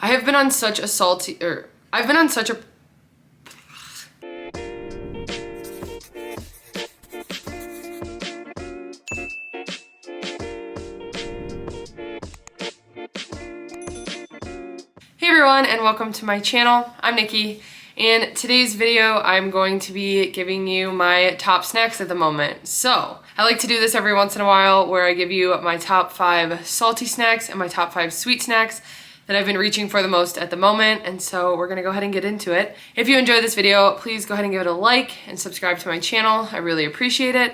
I've been on such a Hey everyone, and welcome to my channel. I'm Nikki. In today's video, I'm going to be giving you my top snacks at the moment. So, I like to do this every once in a while where I give you my top 5 salty snacks and my top 5 sweet snacks that I've been reaching for the most at the moment, and so we're gonna go ahead and get into it. If you enjoyed this video, please go ahead and give it a like and subscribe to my channel. I really appreciate it.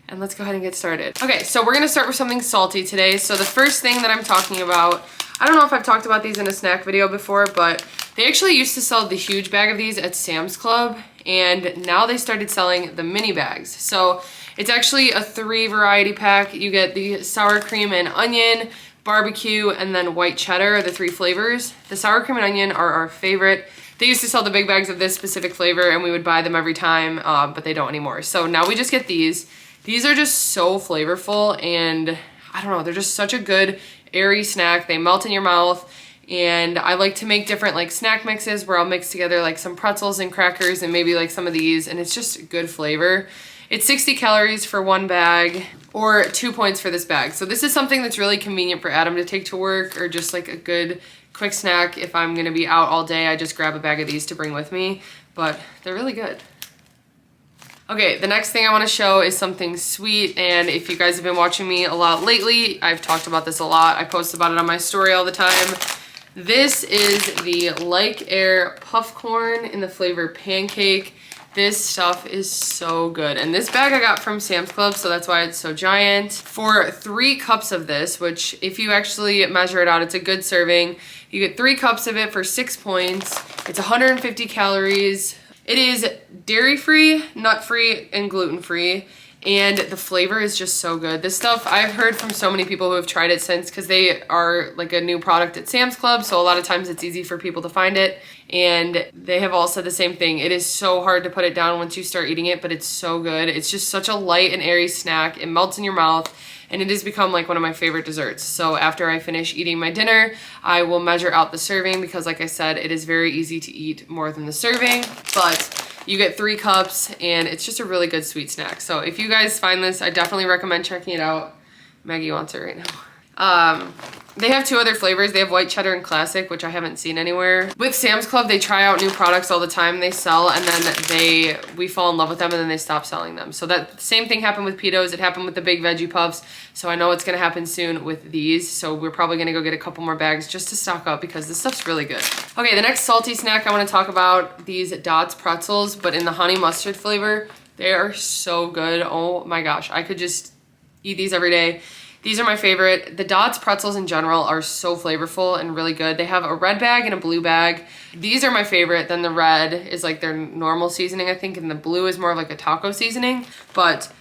And let's go ahead and get started. Okay, so we're gonna start with something salty today. So the first thing that I'm talking about, I don't know if I've talked about these in a snack video before, but they actually used to sell the huge bag of these at Sam's Club, and now they started selling the mini bags. So it's actually a 3 variety pack. You get the sour cream and onion, barbecue, and then white cheddar, the 3 flavors. The sour cream and onion are our favorite. They used to sell the big bags of this specific flavor and we would buy them every time, but they don't anymore. So now we just get these. These are just so flavorful, and I don't know, they're just such a good airy snack. They melt in your mouth, and I like to make different like snack mixes where I'll mix together like some pretzels and crackers and maybe like some of these, and it's just good flavor. It's 60 calories for 1 bag, or 2 points for this bag. So this is something that's really convenient for Adam to take to work, or just like a good quick snack. If I'm gonna be out all day, I just grab a bag of these to bring with me, but they're really good. Okay, the next thing I want to show is something sweet, and if you guys have been watching me a lot lately, I've talked about this a lot. I post about it on my story all the time. This is the Like Air puff corn in the flavor pancake. This stuff is so good, and this bag I got from Sam's Club, so that's why it's so giant. For 3 cups of this, which if you actually measure it out, it's a good serving. You get 3 cups of it for 6 points. It's 150 calories. It is dairy-free, nut-free, and gluten-free, and the flavor is just so good. This stuff, I've heard from so many people who have tried it since, because they are like a new product at Sam's Club, so a lot of times it's easy for people to find it, and they have all said the same thing. It is so hard to put it down once you start eating it, but it's so good. It's just such a light and airy snack. It melts in your mouth, and it has become like one of my favorite desserts. So after I finish eating my dinner, I will measure out the serving, because like I said, it is very easy to eat more than the serving, but you get 3 cups, and it's just a really good sweet snack. So if you guys find this, I definitely recommend checking it out. Maggie wants it right now. They have 2 other flavors. They have white cheddar and classic, which I haven't seen anywhere. With Sam's Club, they try out new products all the time. They sell, and then we fall in love with them, and then they stop selling them. So that same thing happened with Pitos. It happened with the big veggie puffs. So I know it's gonna happen soon with these. So we're probably gonna go get a couple more bags just to stock up, because this stuff's really good. Okay, the next salty snack I wanna talk about, these Dots Pretzels, but in the honey mustard flavor. They are so good. Oh my gosh, I could just eat these every day. These are my favorite. The Dots Pretzels in general are so flavorful and really good. They have a red bag and a blue bag. These are my favorite. Then the red is like their normal seasoning, I think, and the blue is more of like a taco seasoning. But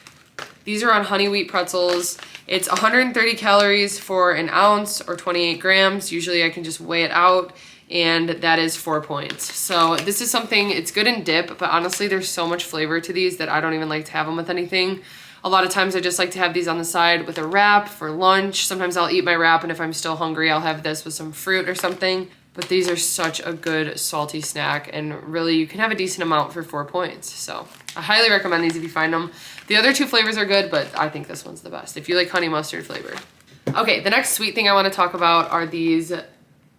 these are on honey wheat pretzels. It's 130 calories for an ounce, or 28 grams. Usually I can just weigh it out, and that is 4 points. So this is something, it's good in dip, but honestly there's so much flavor to these that I don't even like to have them with anything. A lot of times I just like to have these on the side with a wrap for lunch. Sometimes I'll eat my wrap, and if I'm still hungry, I'll have this with some fruit or something. But these are such a good salty snack, and really you can have a decent amount for 4 points. So I highly recommend these if you find them. The other 2 flavors are good, but I think this one's the best if you like honey mustard flavor. Okay, the next sweet thing I want to talk about are these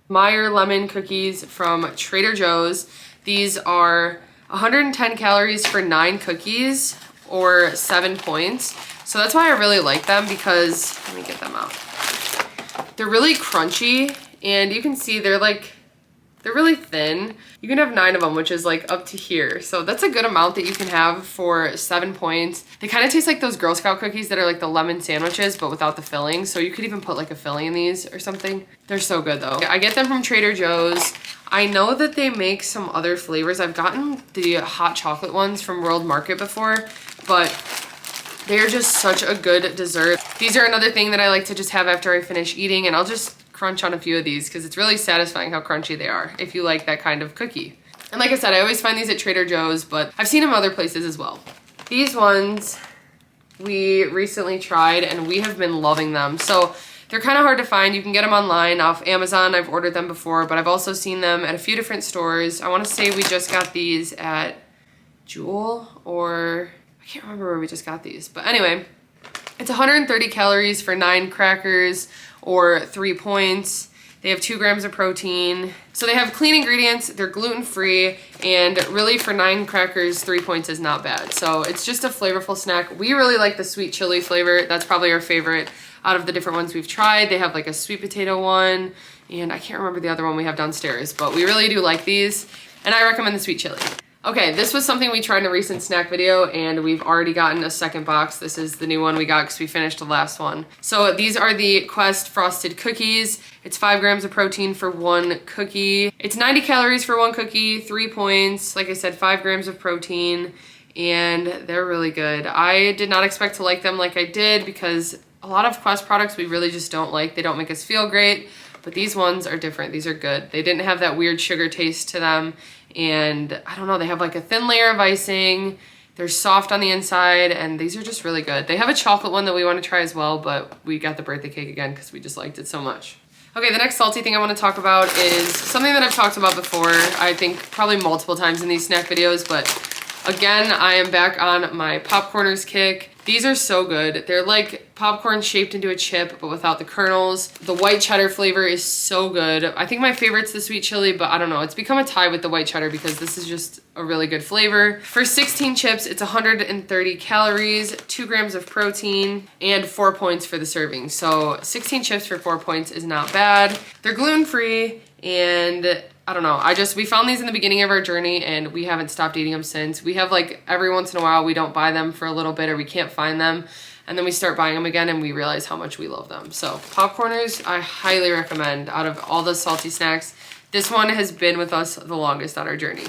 Meyer lemon cookies from Trader Joe's. These are 110 calories for 9 cookies, or 7 points. So that's why I really like them, because, let me get them out. They're really crunchy, and you can see they're really thin. You can have 9 of them, which is like up to here. So that's a good amount that you can have for 7 points. They kind of taste like those Girl Scout cookies that are like the lemon sandwiches, but without the filling. So you could even put like a filling in these or something. They're so good though. I get them from Trader Joe's. I know that they make some other flavors. I've gotten the hot chocolate ones from World Market before, but they're just such a good dessert. These are another thing that I like to just have after I finish eating, and I'll just crunch on a few of these because it's really satisfying how crunchy they are if you like that kind of cookie. And like I said, I always find these at Trader Joe's, but I've seen them other places as well. These ones we recently tried and we have been loving them. So They're kind of hard to find. You can get them online off Amazon. I've ordered them before, but I've also seen them at a few different stores. I want to say we just got these at Jewel, or I can't remember where we just got these. But anyway, it's 130 calories for 9 crackers or 3 points. They have 2 grams of protein. So they have clean ingredients, they're gluten-free, and really for 9 crackers, 3 points is not bad. So it's just a flavorful snack. We really like the sweet chili flavor. That's probably our favorite out of the different ones we've tried. They have like a sweet potato one, and I can't remember the other one we have downstairs, but we really do like these, and I recommend the sweet chili. Okay, this was something we tried in a recent snack video, and we've already gotten a second box. This is the new one we got because we finished the last one. So these are the Quest Frosted Cookies. It's 5 grams of protein for 1 cookie. It's 90 calories for 1 cookie, 3 points. Like I said, 5 grams of protein, and they're really good. I did not expect to like them like I did because a lot of Quest products we really just don't like. They don't make us feel great, but these ones are different. These are good. They didn't have that weird sugar taste to them. And I don't know, they have like a thin layer of icing. They're soft on the inside, and these are just really good. They have a chocolate one that we want to try as well, but we got the birthday cake again because we just liked it so much. Okay, the next salty thing I want to talk about is something that I've talked about before, I think probably multiple times in these snack videos, but again, I am back on my popcorners kick. These are so good. They're like popcorn shaped into a chip, but without the kernels. The white cheddar flavor is so good. I think my favorite's the sweet chili, but I don't know. It's become a tie with the white cheddar because this is just a really good flavor. For 16 chips, it's 130 calories, 2 grams of protein, and 4 points for the serving. So 16 chips for 4 points is not bad. They're gluten-free, and I don't know. We found these in the beginning of our journey, and we haven't stopped eating them since. We have like every once in a while we don't buy them for a little bit or we can't find them, and then we start buying them again and we realize how much we love them. So popcorners, I highly recommend. Out of all the salty snacks, this one has been with us the longest on our journey.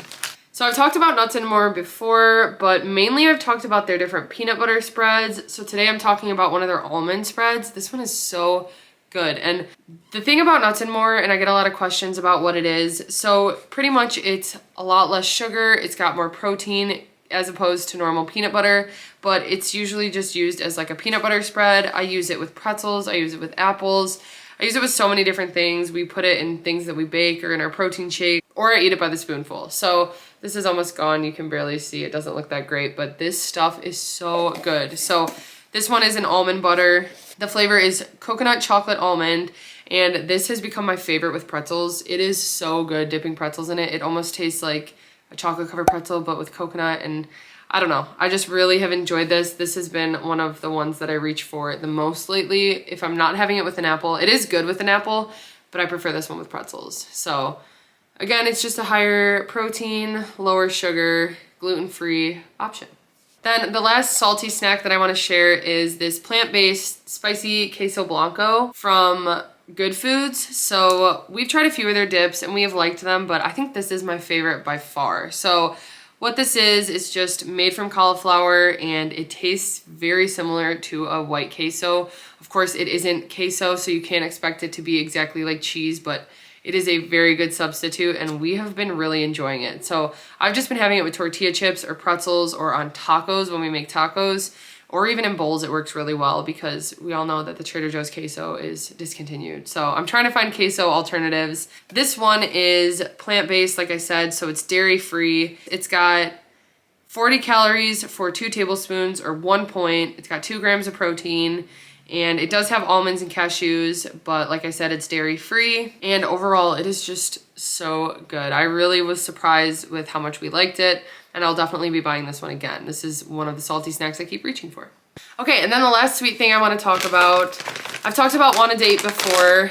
So I've talked about Nuts and More before, but mainly I've talked about their different peanut butter spreads. So today I'm talking about one of their almond spreads. This one is so good. And the thing about Nuts and More, and I get a lot of questions about what it is, so pretty much it's a lot less sugar, it's got more protein as opposed to normal peanut butter, but it's usually just used as like a peanut butter spread. I use it with pretzels, I use it with apples, I use it with so many different things. We put it in things that we bake or in our protein shake, or I eat it by the spoonful. So this is almost gone, you can barely see, it doesn't look that great, but this stuff is so good. So this one is an almond butter. The flavor is coconut chocolate almond, and this has become my favorite with pretzels. It is so good dipping pretzels in it. It almost tastes like a chocolate covered pretzel, but with coconut, and I don't know. I just really have enjoyed this. This has been one of the ones that I reach for the most lately. If I'm not having it with an apple, it is good with an apple, but I prefer this one with pretzels. So again, it's just a higher protein, lower sugar, gluten-free option. Then the last salty snack that I want to share is this plant-based spicy queso blanco from Good Foods. So we've tried a few of their dips and we have liked them, but I think this is my favorite by far. So what this is just made from cauliflower, and it tastes very similar to a white queso. Of course, it isn't queso, so you can't expect it to be exactly like cheese, but it is a very good substitute, and we have been really enjoying it. So I've just been having it with tortilla chips or pretzels or on tacos when we make tacos, or even in bowls. It works really well because we all know that the Trader Joe's queso is discontinued. So I'm trying to find queso alternatives. This one is plant-based, like I said, so it's dairy-free. It's got 40 calories for 2 tablespoons or 1 point. It's got 2 grams of protein. And it does have almonds and cashews, but like I said, it's dairy-free. And overall, it is just so good. I really was surprised with how much we liked it, and I'll definitely be buying this one again. This is one of the salty snacks I keep reaching for. Okay, and then the last sweet thing I want to talk about, I've talked about WannaDate before,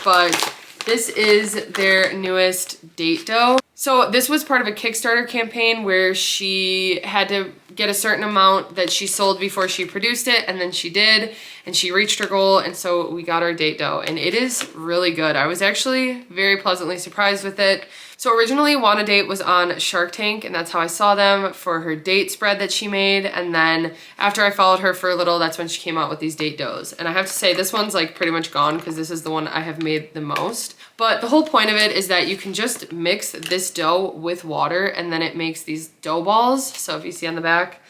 but this is their newest date dough. So this was part of a Kickstarter campaign where she had to get a certain amount that she sold before she produced it, and then she did, and she reached her goal, and so we got our date dough, and it is really good. I was actually very pleasantly surprised with it. So originally WannaDate was on Shark Tank, and that's how I saw them for her date spread that she made, and then after I followed her for a little, that's when she came out with these date doughs. And I have to say, this one's like pretty much gone because this is the one I have made the most. But the whole point of it is that you can just mix this dough with water, and then it makes these dough balls. So if you see on the back,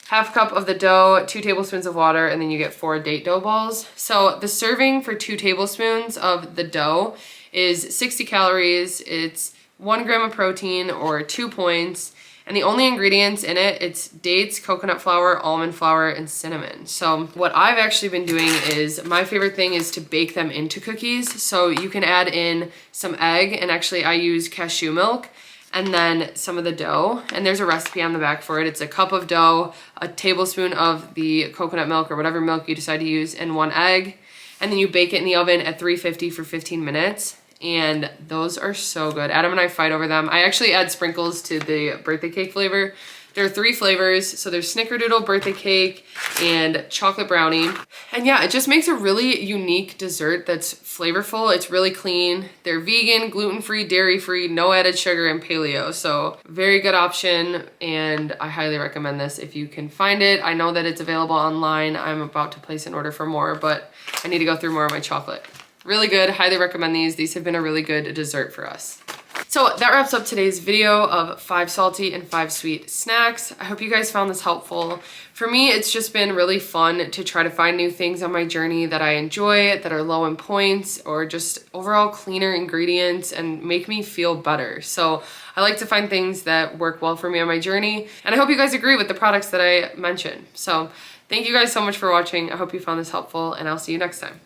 half cup of the dough, 2 tablespoons of water, and then you get 4 date dough balls. So the serving for 2 tablespoons of the dough is 60 calories. It's 1 gram of protein or 2 points. And the only ingredients in it, it's dates, coconut flour, almond flour, and cinnamon. So what I've actually been doing is, my favorite thing is to bake them into cookies. So you can add in some egg, and actually I use cashew milk, and then some of the dough. And there's a recipe on the back for it. It's a cup of dough, a tablespoon of the coconut milk or whatever milk you decide to use, and 1 egg. And then you bake it in the oven at 350 for 15 minutes. And those are so good. Adam and I fight over them. I actually add sprinkles to the birthday cake flavor. There are 3 flavors. So there's snickerdoodle, birthday cake, and chocolate brownie. And yeah, it just makes a really unique dessert that's flavorful. It's really clean. They're vegan, gluten-free, dairy-free, no added sugar, and paleo. So very good option, and I highly recommend this if you can find it. I know that it's available online. I'm about to place an order for more, but I need to go through more of my chocolate. Really good, highly recommend these. These have been a really good dessert for us. So that wraps up today's video of 5 salty and 5 sweet snacks. I hope you guys found this helpful. For me, it's just been really fun to try to find new things on my journey that I enjoy, that are low in points, or just overall cleaner ingredients and make me feel better. So I like to find things that work well for me on my journey. And I hope you guys agree with the products that I mentioned. So thank you guys so much for watching. I hope you found this helpful, and I'll see you next time.